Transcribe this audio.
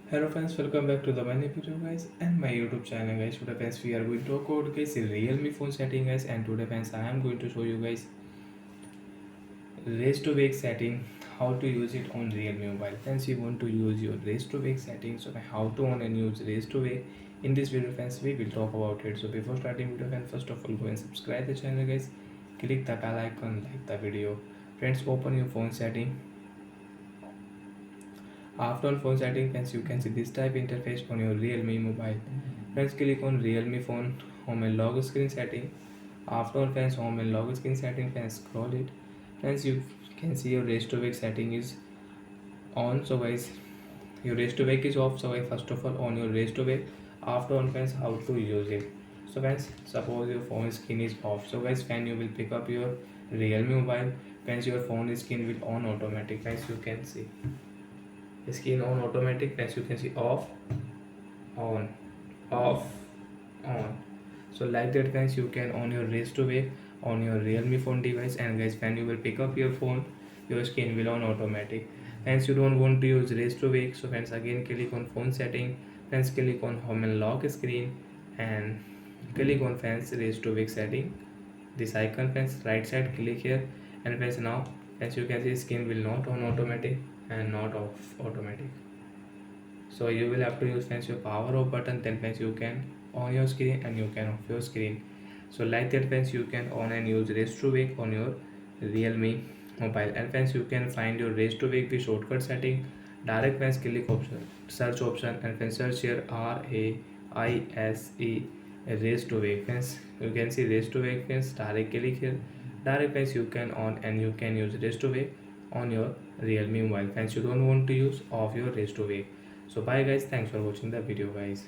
Hello friends, welcome back to the my new video guys and my YouTube channel guys. Today friends we are going to talk about guys Realme phone setting guys, and today friends I am going to show you guys raise to wake setting, how to use it on Realme mobile. Friends, you want to use your raise to wake setting, so how to on and use raise to wake. In this video friends we will talk about it. So before starting video friends, first of all go and subscribe the channel guys, click the bell icon, like the video. Friends, open your phone setting. After on phone setting friends, you can see this type interface on your Realme mobile. Friends, click on Realme phone home and logo screen setting. After on friends, home and logo screen setting, friends scroll it. Friends, you can see your raise to wake setting is on. So guys, your raise to wake is off. So guys, first of all on your raise to wake. After on friends, how to use it. So friends, suppose your phone screen is off. So guys, when you will pick up your Realme mobile, friends, your phone screen will on automatic. Guys, you can see screen on automatic. As you can see, off, on, off, on. So like that guys, you can on your raise to wake on your Realme phone device, and guys when you will pick up your phone, your screen will on automatic. Hence you don't want to use raise to wake, so friends again click on phone setting. Friends, click on home and lock screen and click on friends raise to wake setting. This icon friends, right side, click here, and friends now as you can see screen will not on automatic and not off automatic. So you will have to use friends your power off button, then friends you can on your screen and you can off your screen. So like that friends, you can on and use raise to wake on your Realme mobile. And friends, you can find your raise to wake the shortcut setting. Direct friends, click option, search option, and friends search here RAISE raise to wake. Friends, you can see raise to wake. Friends, direct click here. Direct friends, you can on and you can use raise to wake on your Realme mobile. Friends, you don't want to use off your raise to wake. So bye guys, thanks for watching the video guys.